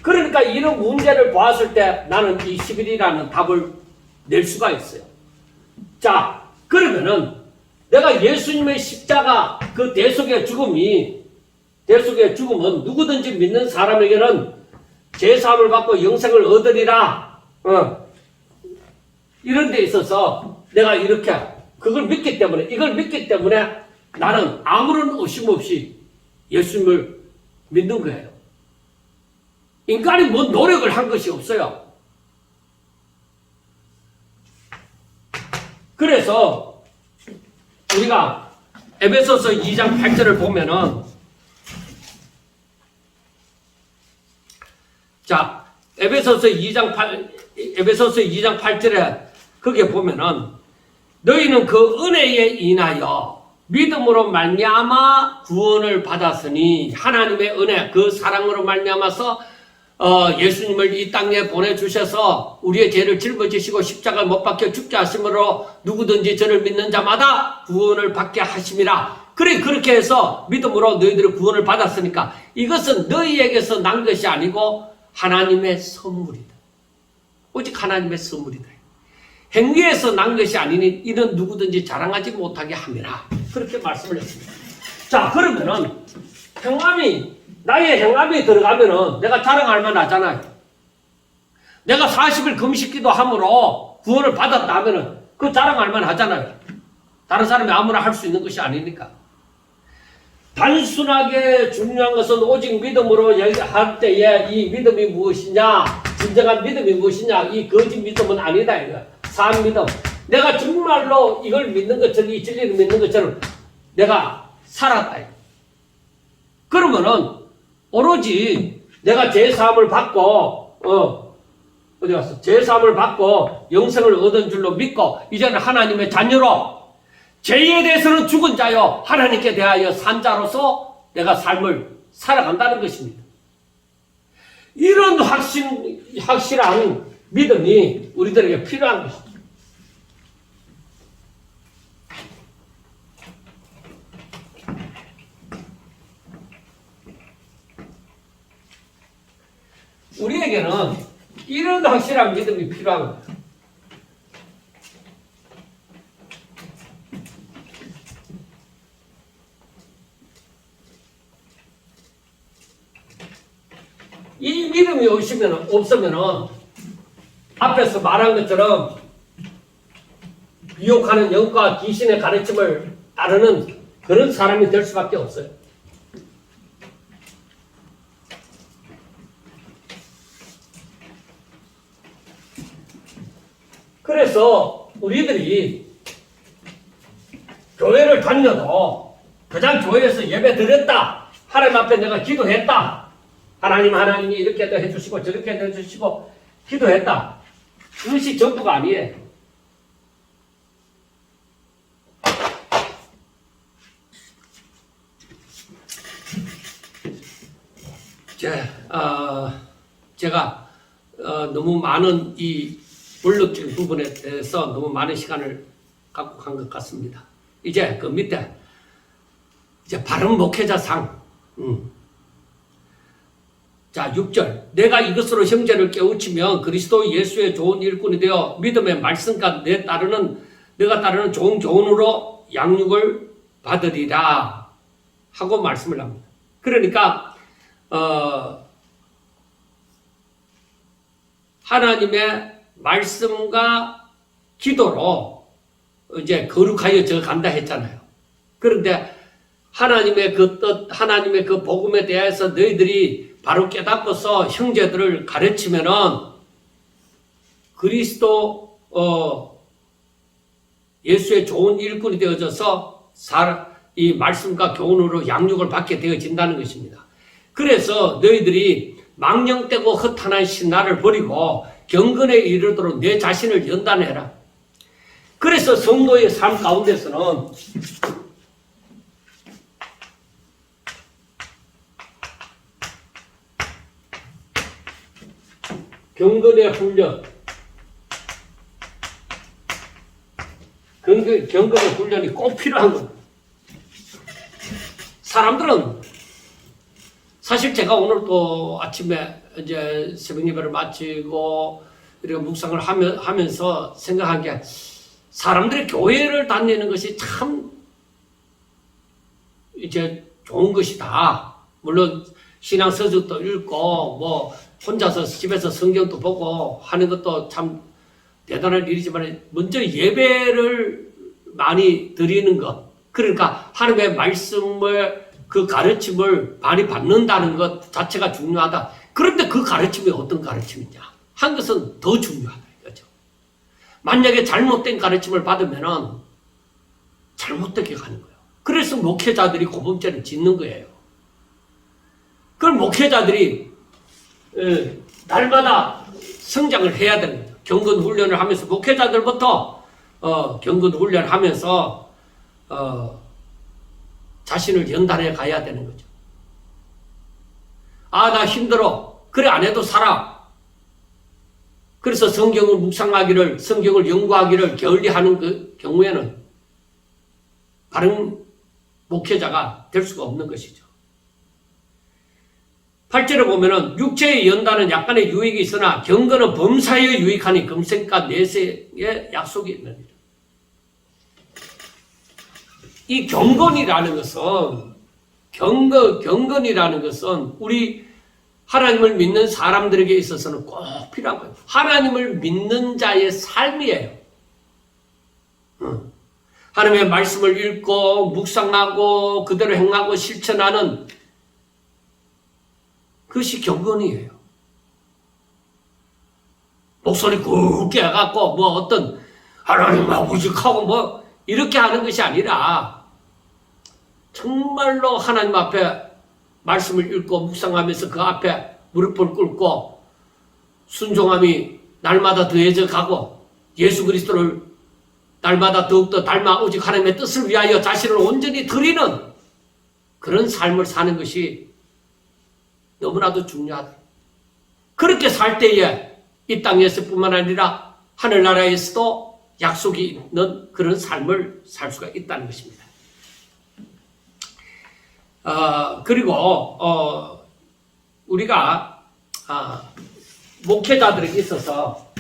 Speaker 1: 그러니까 이런 문제를 보았을 때 나는 이 11이라는 답을 낼 수가 있어요. 자, 그러면은 내가 예수님의 십자가 그 대속의 죽음은 누구든지 믿는 사람에게는 죄사함을 받고 영생을 얻으리라. 이런 데 있어서 내가 이렇게 이걸 믿기 때문에 나는 아무런 의심 없이 예수님을 믿는 거예요. 인간이 뭐 노력을 한 것이 없어요. 그래서 우리가 에베소서 2장 8절을 보면은, 자, 에베소서 2장 8절에 거기에 보면은 너희는 그 은혜에 인하여 믿음으로 말미암아 구원을 받았으니 하나님의 은혜 그 사랑으로 말미암아서 예수님을 이 땅에 보내주셔서 우리의 죄를 짊어지시고 십자가에 못 박혀 죽게 하심으로 누구든지 저를 믿는 자마다 구원을 받게 하심이라. 그래, 그렇게 해서 믿음으로 너희들이 구원을 받았으니까 이것은 너희에게서 난 것이 아니고 하나님의 선물이다. 오직 하나님의 선물이다. 행위에서 난 것이 아니니 이는 누구든지 자랑하지 못하게 함이라. 그렇게 말씀을 했습니다. 자, 그러면은 나의 행함이 들어가면은 내가 자랑할 만하잖아요. 내가 40일 금식기도 함으로 구원을 받았다 하면은 그 자랑할 만하잖아요. 다른 사람이 아무나 할 수 있는 것이 아니니까. 단순하게 중요한 것은 오직 믿음으로 할 때에 이 믿음이 무엇이냐, 진정한 믿음이 무엇이냐, 이 거짓 믿음은 아니다 이거야. 산 믿음. 내가 정말로 이걸 믿는 것처럼, 이 진리를 믿는 것처럼 내가 살았다. 그러면은 오로지 내가 죄사함을 받고 어디 갔어? 죄사함을 받고 영생을 얻은 줄로 믿고 이제는 하나님의 자녀로 죄에 대해서는 죽은 자요, 하나님께 대하여 산 자로서 내가 삶을 살아간다는 것입니다. 이런 확실한 믿음이 우리들에게 필요한 것입니다. 우리에게는 이런 확실한 믿음이 필요한 거예요. 이 믿음이 없으면 앞에서 말한 것처럼 유혹하는 영과 귀신의 가르침을 따르는 그런 사람이 될 수밖에 없어요. 그래서 우리들이 교회를 다녀도 그냥 교회에서 예배 드렸다, 하나님 앞에 내가 기도했다, 하나님이 이렇게도 해주시고 저렇게도 해주시고 기도했다, 그것이 전부가 아니에요. 제가 너무 많은 이 원론적인 부분에 대해서 너무 많은 시간을 갖고 간 것 같습니다. 이제 그 밑에 이제 바른 목회자상. 자, 6절. 내가 이것으로 형제를 깨우치면 그리스도 예수의 좋은 일꾼이 되어 믿음의 말씀과 내가 따르는 좋은 교훈으로 양육을 받으리라 하고 말씀을 합니다. 그러니까 하나님의 말씀과 기도로 이제 거룩하여 져 간다 했잖아요. 그런데 하나님의 그 뜻, 하나님의 그 복음에 대해서 너희들이 바로 깨닫고서 형제들을 가르치면은 그리스도 예수의 좋은 일꾼이 되어져서 이 말씀과 교훈으로 양육을 받게 되어진다는 것입니다. 그래서 너희들이 망령되고 허탄한 신나를 버리고 경건에 이르도록 내 자신을 연단해라. 그래서 성도의 삶 가운데서는 경건의 훈련, 경건의 훈련이 꼭 필요한 겁니다. 사람들은 사실 제가 오늘 또 아침에 이제 새벽 예배를 마치고 이렇게 묵상을 하면서 생각한 게, 사람들이 교회를 다니는 것이 참 이제 좋은 것이다. 물론 신앙 서적도 읽고 뭐 혼자서 집에서 성경도 보고 하는 것도 참 대단한 일이지만, 먼저 예배를 많이 드리는 것, 그러니까 하나님의 말씀을 그 가르침을 많이 받는다는 것 자체가 중요하다. 그런데 그 가르침이 어떤 가르침이냐 한 것은 더 중요하다 이거죠. 만약에 잘못된 가르침을 받으면은 잘못되게 가는 거예요. 그래서 목회자들이 고범죄를 짓는 거예요. 그럼 목회자들이 날마다 성장을 해야 되는 거죠. 경건 훈련을 하면서 목회자들부터 경건 훈련을 하면서 자신을 연단해 가야 되는 거죠. 아, 나 힘들어. 그래, 안 해도 살아. 그래서 성경을 묵상하기를, 성경을 연구하기를 게을리하는 그 경우에는 바른 목회자가 될 수가 없는 것이죠. 8절에 보면은 육체의 연단은 약간의 유익이 있으나 경건은 범사에 유익하니 금생과 내세의 약속이 있느니라. 이 경건이라는 것은 우리 하나님을 믿는 사람들에게 있어서는 꼭 필요한 거예요. 하나님을 믿는 자의 삶이에요. 하나님의 말씀을 읽고 묵상하고 그대로 행하고 실천하는 그것이 경건이에요. 목소리 굵게 해갖고 뭐 어떤 하나님하고 의식하고 뭐 이렇게 하는 것이 아니라 정말로 하나님 앞에 말씀을 읽고 묵상하면서 그 앞에 무릎을 꿇고 순종함이 날마다 더해져 가고 예수 그리스도를 날마다 더욱더 닮아 오직 하나님의 뜻을 위하여 자신을 온전히 드리는 그런 삶을 사는 것이 너무나도 중요하다. 그렇게 살 때에 이 땅에서뿐만 아니라 하늘나라에서도 약속이 있는 그런 삶을 살 수가 있다는 것입니다. 그리고 우리가 목회자들에게 있어서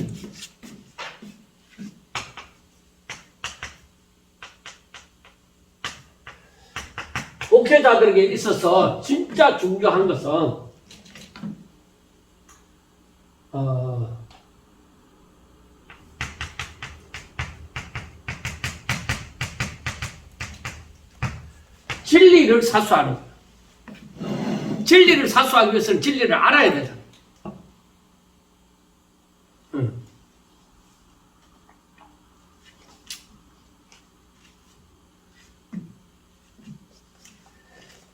Speaker 1: 진짜 중요한 것은 진리를 사수하는 거예요. 진리를 사수하기 위해서는 진리를 알아야 되잖아.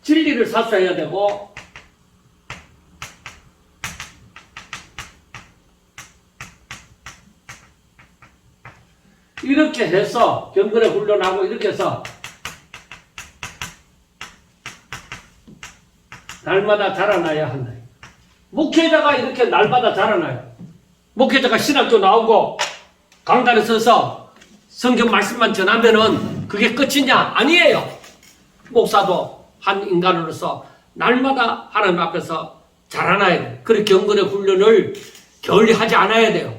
Speaker 1: 진리를 사수해야 되고, 이렇게 해서 경건에 훈련하고 이렇게 해서 날마다 자라나야 한다. 목회자가 이렇게 날마다 자라나요. 목회자가 신학교 나오고 강단에 서서 성경 말씀만 전하면은 그게 끝이냐? 아니에요. 목사도 한 인간으로서 날마다 하나님 앞에서 자라나야 돼요. 그런 경건의 훈련을 게을리 하지 않아야 돼요.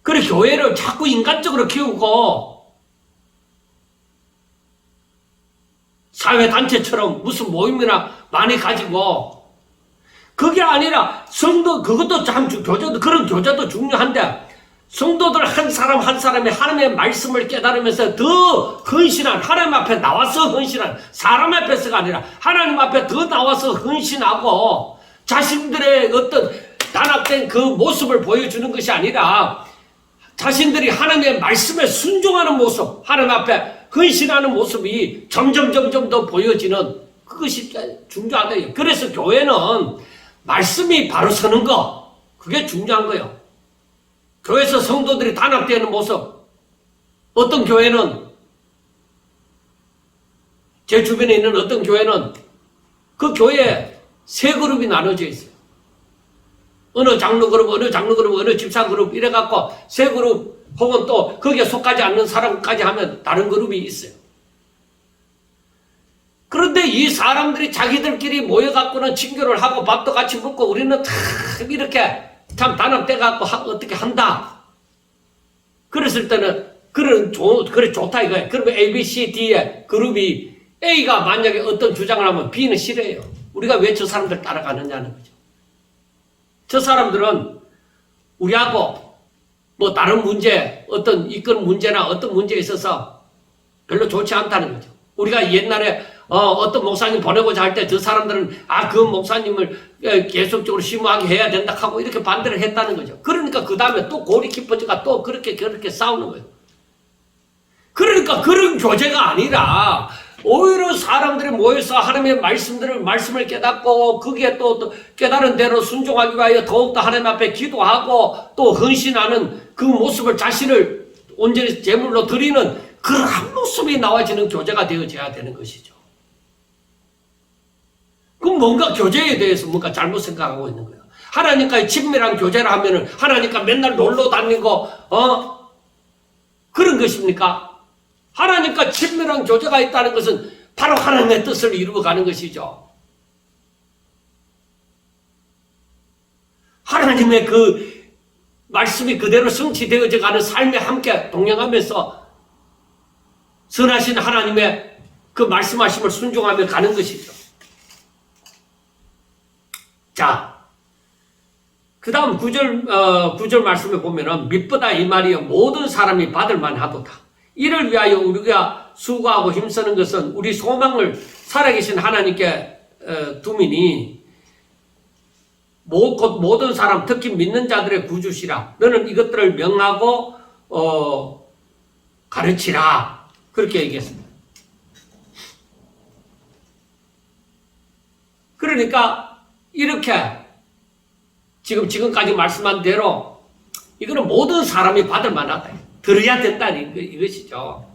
Speaker 1: 그래 교회를 자꾸 인간적으로 키우고 사회단체처럼 무슨 모임이나 많이 가지고 그게 아니라 성도 그것도 참 교제도 그런 교제도 중요한데 성도들 한 사람 한 사람이 하나님의 말씀을 깨달으면서 더 헌신한 하나님 앞에 나와서 헌신한 사람 앞에서가 아니라 하나님 앞에 더 나와서 헌신하고 자신들의 어떤 단합된 그 모습을 보여주는 것이 아니라 자신들이 하나님의 말씀에 순종하는 모습, 하나님 앞에 헌신하는 모습이 점점 더 보여지는 그것이 중요하다. 그래서 교회는 말씀이 바로 서는 거, 그게 중요한 거예요. 교회에서 성도들이 단합되는 모습, 어떤 교회는, 제 주변에 있는 어떤 교회는 그 교회에 세 그룹이 나눠져 있어요. 어느 장로 그룹, 어느 집사 그룹 이래갖고 세 그룹 혹은 또 거기에 속하지 않는 사람까지 하면 다른 그룹이 있어요. 그런데 이 사람들이 자기들끼리 모여갖고는 친교를 하고 밥도 같이 먹고 우리는 참 이렇게 참 단합돼갖고 어떻게 한다. 그랬을 때는 그래 좋다 이거예요. 그러면 A, B, C, D의 그룹이 A가 만약에 어떤 주장을 하면 B는 싫어해요. 우리가 왜 저 사람들 따라가느냐는 거죠. 저 사람들은 우리하고 뭐 다른 문제, 어떤 이건 문제나 어떤 문제에 있어서 별로 좋지 않다는 거죠. 우리가 옛날에 어떤 목사님 보내고자 할 때 저 사람들은 그 목사님을 계속적으로 심오하게 해야 된다 하고 이렇게 반대를 했다는 거죠. 그러니까 그 다음에 또 골이 깊어져가 또 그렇게 싸우는 거예요. 그러니까 그런 교제가 아니라 오히려 사람들이 모여서 하나님의 말씀을 깨닫고 거기에 또 깨달은 대로 순종하기 위하여 더욱더 하나님 앞에 기도하고 또 헌신하는 그 모습을 자신을 온전히 제물로 드리는 그러한 모습이 나와지는 교제가 되어져야 되는 것이죠. 그럼 뭔가 교제에 대해서 뭔가 잘못 생각하고 있는 거예요. 하나님과의 친밀한 교제를 하면은 하나님과 맨날 놀러 다니고 그런 것입니까? 하나님과 친밀한 교제가 있다는 것은 바로 하나님의 뜻을 이루어가는 것이죠. 하나님의 그 말씀이 그대로 성취되어져 가는 삶에 함께 동행하면서 선하신 하나님의 그 말씀하심을 순종하며 가는 것이죠. 자, 그 다음 9절 말씀에 보면은 밑보다 이 말이여 모든 사람이 받을 만하도다. 이를 위하여 우리가 수고하고 힘쓰는 것은 우리 소망을 살아계신 하나님께 두미니 곧 모든 사람 특히 믿는 자들의 구주시라. 너는 이것들을 명하고 가르치라. 그렇게 얘기했습니다. 그러니까 이렇게 지금까지 말씀한 대로 이거는 모든 사람이 받을 만하다. 들어야 된다는 이것이죠.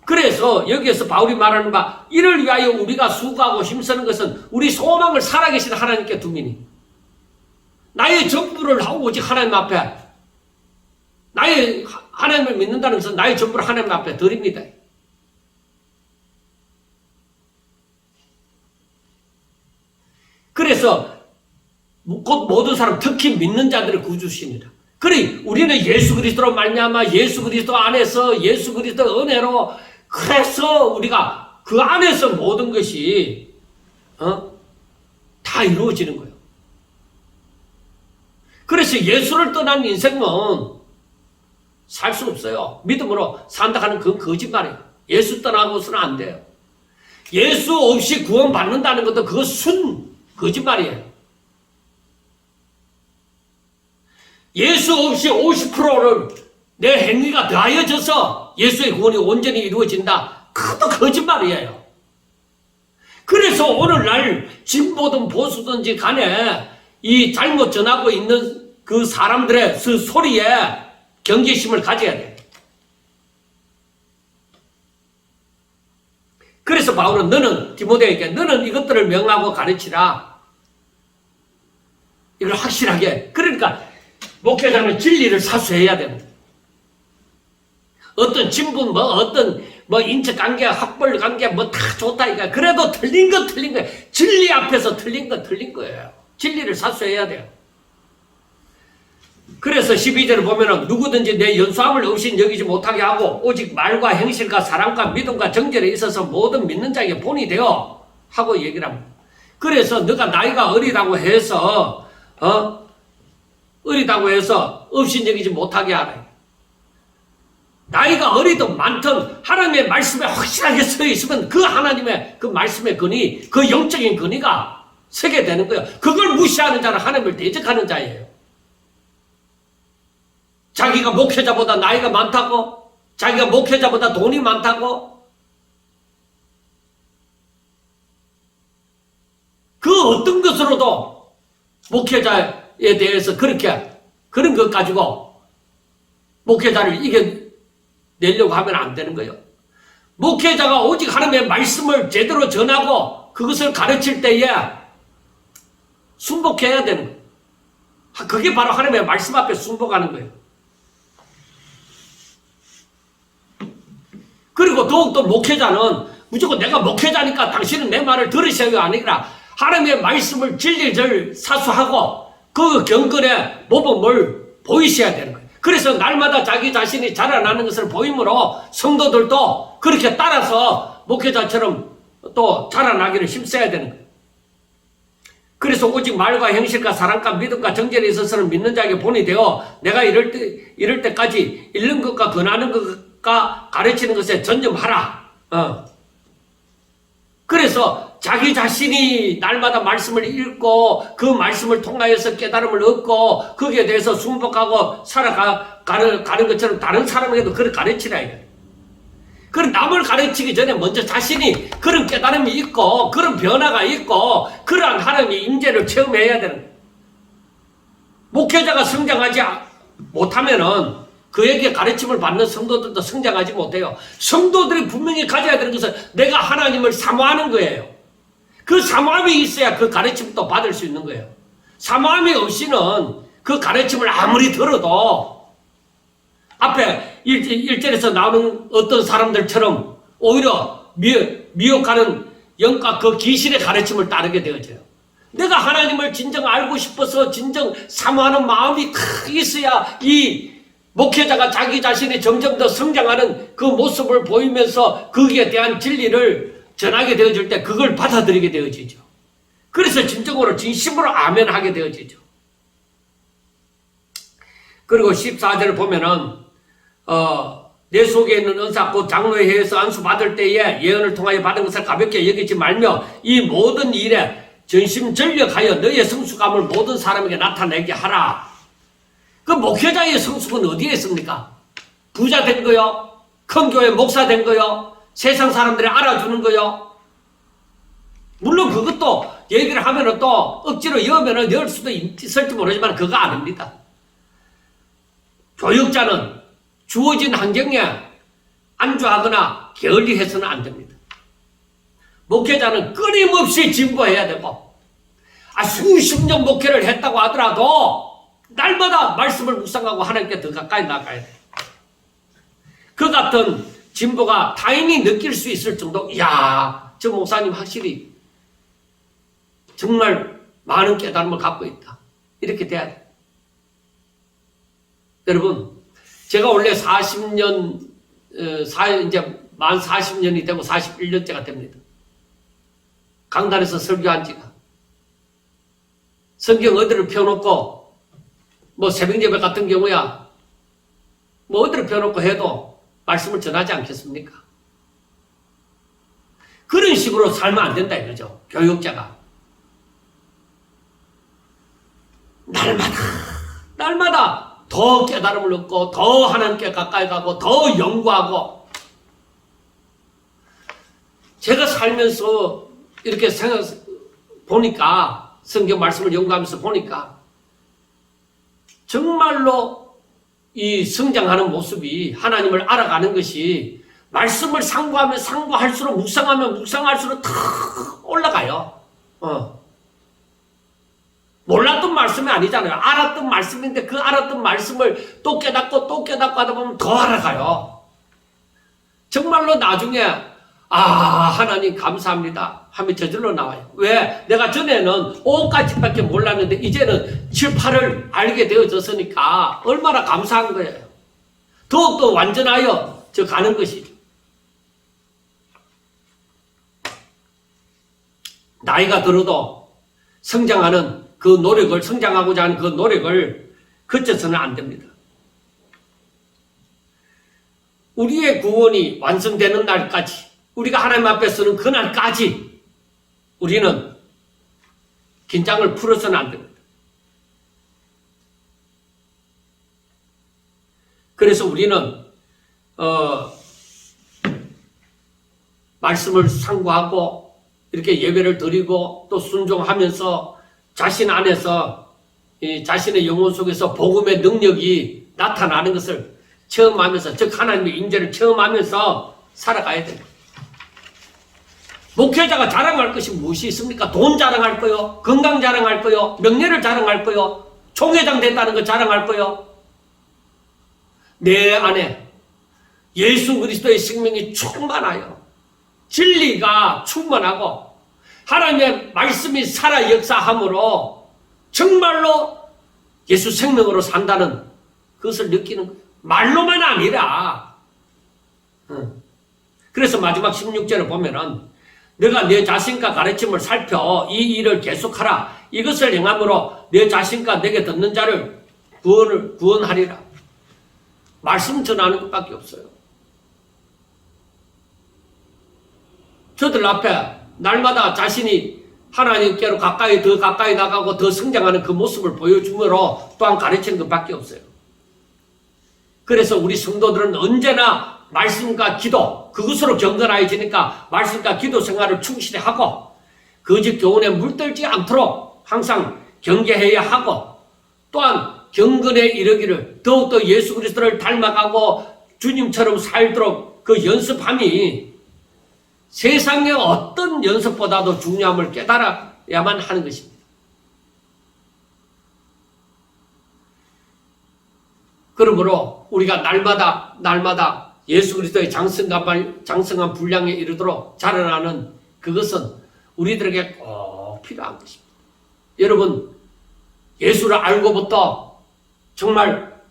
Speaker 1: 그래서 여기에서 바울이 말하는 바 이를 위하여 우리가 수고하고 힘쓰는 것은 우리 소망을 살아계신 하나님께 두미니 나의 전부를 하고 오직 하나님 앞에 나의 하나님을 믿는다는 것은 나의 전부를 하나님 앞에 드립니다. 그래서 곧 모든 사람 특히 믿는 자들을 구주시니라. 그래 우리는 예수 그리스도로 말미암아 예수 그리스도 안에서 예수 그리스도 은혜로 그래서 우리가 그 안에서 모든 것이 다 이루어지는 거예요. 그래서 예수를 떠난 인생은 살 수 없어요. 믿음으로 산다 하는 그건 거짓말이에요. 예수 떠나고서는 안 돼요. 예수 없이 구원받는다는 것도 그거 거짓말이에요. 예수 없이 50%를 내 행위가 더하여져서 예수의 구원이 온전히 이루어진다. 그것도 거짓말이에요. 그래서 오늘날 진보든 보수든지 간에 이 잘못 전하고 있는 그 사람들의 그 소리에 경계심을 가져야 돼. 그래서 바울은 너는 디모데에게 너는 이것들을 명하고 가르치라. 이걸 확실하게. 그러니까 목회자는 진리를 사수해야 되는 거예요. 어떤 진분 어떤 인척관계 학벌관계 다 좋다 이거 그래도 틀린 건 틀린 거예요. 진리 앞에서 틀린 건 틀린 거예요. 진리를 사수해야 돼요. 그래서 12절을 보면은 누구든지 내 연수함을 없인 여기지 못하게 하고 오직 말과 행실과 사랑과 믿음과 정절에 있어서 모든 믿는 자에게 본이 되어 하고 얘기를 합니다. 그래서 너가 나이가 어리다고 해서 없인 여기지 못하게 하라. 나이가 어리든 많든 하나님의 말씀에 확실하게 서 있으면 그 하나님의 그 말씀의 근위, 그 영적인 근위가 서게 되는 거예요. 그걸 무시하는 자는 하나님을 대적하는 자예요. 자기가 목회자보다 나이가 많다고, 자기가 목회자보다 돈이 많다고, 그 어떤 것으로도 목회자에 대해서 그런 것 가지고 목회자를 이겨내려고 하면 안 되는 거예요. 목회자가 오직 하나님의 말씀을 제대로 전하고 그것을 가르칠 때에 순복해야 되는 거예요. 그게 바로 하나님의 말씀 앞에 순복하는 거예요. 그리고 더욱더 목회자는 무조건 내가 목회자니까 당신은 내 말을 들으셔야 아니라 하나님의 말씀을 진리를 사수하고 그 경건의 모범을 보이셔야 되는 거예요. 그래서 날마다 자기 자신이 자라나는 것을 보이므로 성도들도 그렇게 따라서 목회자처럼 또 자라나기를 힘써야 되는 거예요. 그래서 오직 말과 형실과 사랑과 믿음과 정절에 있어서는 믿는 자에게 본이 되어 내가 이럴 때까지 읽는 것과 권하는 것과 가르치는 것에 전념하라. 그래서 자기 자신이 날마다 말씀을 읽고 그 말씀을 통하여서 깨달음을 얻고 거기에 대해서 순복하고 살아가는 것처럼 다른 사람에게도 그걸 가르치라 이거예요. 그럼 남을 가르치기 전에 먼저 자신이 그런 깨달음이 있고 그런 변화가 있고 그러한 하나님의 임재를 체험해야 되는 거예요. 목회자가 성장하지 못하면은 그에게 가르침을 받는 성도들도 성장하지 못해요. 성도들이 분명히 가져야 되는 것은 내가 하나님을 사모하는 거예요. 그 사모함이 있어야 그 가르침도 받을 수 있는 거예요. 사모함이 없이는 그 가르침을 아무리 들어도 앞에 1절에서 나오는 어떤 사람들처럼 오히려 미혹하는 영과 그 귀신의 가르침을 따르게 되어져요. 내가 하나님을 진정 알고 싶어서 진정 사모하는 마음이 딱 있어야 이 목회자가 자기 자신이 점점 더 성장하는 그 모습을 보이면서 거기에 대한 진리를 전하게 되어질 때 그걸 받아들이게 되어지죠. 그래서 진정으로 진심으로 아멘하게 되어지죠. 그리고 14절을 보면은 내 속에 있는 은사 곧 장로의 회에서 안수 받을 때에 예언을 통하여 받은 것을 가볍게 여기지 말며 이 모든 일에 전심전력하여 너의 성숙함을 모든 사람에게 나타내게 하라. 그 목회자의 성숙은 어디에 있습니까? 부자 된 거요? 큰 교회 목사 된 거요? 세상 사람들이 알아주는 거요? 물론 그것도 얘기를 하면은 또 억지로 여면은 열 수도 있을지 모르지만 그거 아닙니다. 교육자는 주어진 환경에 안주하거나 게을리해서는 안 됩니다. 목회자는 끊임없이 진보해야 되고, 수십 년 목회를 했다고 하더라도 날마다 말씀을 묵상하고 하나님께 더 가까이 나가야 돼. 그 같은 진보가 타인이 느낄 수 있을 정도, 이야, 저 목사님 확실히 정말 많은 깨달음을 갖고 있다. 이렇게 돼야 돼. 여러분, 제가 원래 40년, 이제 만 40년이 되고 41년째가 됩니다. 강단에서 설교한 지가. 성경 어디를 펴놓고, 뭐 새벽 예배 같은 경우야, 뭐 어디를 펴놓고 해도 말씀을 전하지 않겠습니까? 그런 식으로 살면 안 된다 이거죠. 교육자가. 날마다 더 깨달음을 얻고, 더 하나님께 가까이 가고, 더 연구하고. 제가 살면서 이렇게 보니까, 성경 말씀을 연구하면서 보니까, 정말로 이 성장하는 모습이, 하나님을 알아가는 것이 말씀을 상고하면 상고할수록, 묵상하면 묵상할수록 탁 올라가요. 몰랐던 말씀이 아니잖아요. 알았던 말씀인데 그 알았던 말씀을 또 깨닫고 또 깨닫고 하다 보면 더 알아가요. 정말로 나중에 하나님 감사합니다 하면 저절로 나와요. 왜? 내가 전에는 5까지밖에 몰랐는데 이제는 7, 8을 알게 되어졌으니까 얼마나 감사한 거예요. 더욱더 완전하여 저 가는 것이죠. 나이가 들어도 성장하는 그 노력을, 성장하고자 하는 그 노력을 그쳐서는 안 됩니다. 우리의 구원이 완성되는 날까지, 우리가 하나님 앞에 서는 그날까지 우리는 긴장을 풀어서는 안 됩니다. 그래서 우리는 말씀을 상고하고 이렇게 예배를 드리고 또 순종하면서 자신 안에서 자신의 영혼 속에서 복음의 능력이 나타나는 것을 체험하면서, 즉 하나님의 임재를 체험하면서 살아가야 됩니다. 목회자가 자랑할 것이 무엇이 있습니까? 돈 자랑할 거요? 건강 자랑할 거요? 명예를 자랑할 거요? 총회장 됐다는 거 자랑할 거요? 내 안에 예수 그리스도의 생명이 충만하여 진리가 충만하고 하나님의 말씀이 살아 역사함으로 정말로 예수 생명으로 산다는 그것을 느끼는 거예요. 말로만 아니라. 그래서 마지막 16절에 보면은 내가 내 자신과 가르침을 살펴 이 일을 계속하라. 이것을 행함으로 내 자신과 내게 듣는 자를 구원하리라. 말씀 전하는 것밖에 없어요. 저들 앞에 날마다 자신이 하나님께로 더 가까이 나가고 더 성장하는 그 모습을 보여주므로 또한 가르치는 것밖에 없어요. 그래서 우리 성도들은 언제나 말씀과 기도, 그것으로 경건해지니까 말씀과 기도 생활을 충실히 하고 거짓 교훈에 물들지 않도록 항상 경계해야 하고, 또한 경건에 이르기를 더욱더 예수 그리스도를 닮아가고 주님처럼 살도록 그 연습함이 세상의 어떤 연습보다도 중요함을 깨달아야만 하는 것입니다. 그러므로 우리가 날마다 예수 그리스도의 장성한 분량에 이르도록 자라나는 그것은 우리들에게 꼭 필요한 것입니다. 여러분, 예수를 알고부터 정말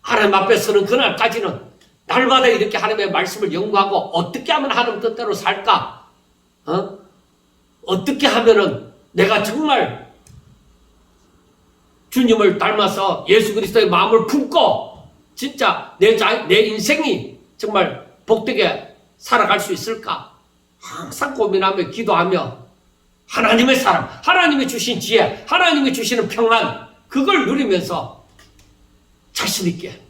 Speaker 1: 하나님 앞에 서는 그날까지는 날마다 이렇게 하나님의 말씀을 연구하고 어떻게 하면 하나님 뜻대로 살까? 어떻게 하면은 내가 정말 주님을 닮아서 예수 그리스도의 마음을 품고 진짜 내 인생이 정말 복되게 살아갈 수 있을까? 항상 고민하며 기도하며 하나님의 사랑, 하나님이 주신 지혜, 하나님이 주시는 평안, 그걸 누리면서 자신 있게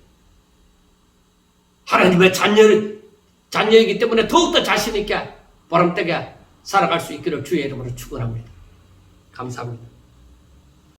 Speaker 1: 하나님의 자녀이기 때문에 더욱더 자신 있게 보람되게 살아갈 수 있기를 주의 이름으로 축원합니다. 감사합니다.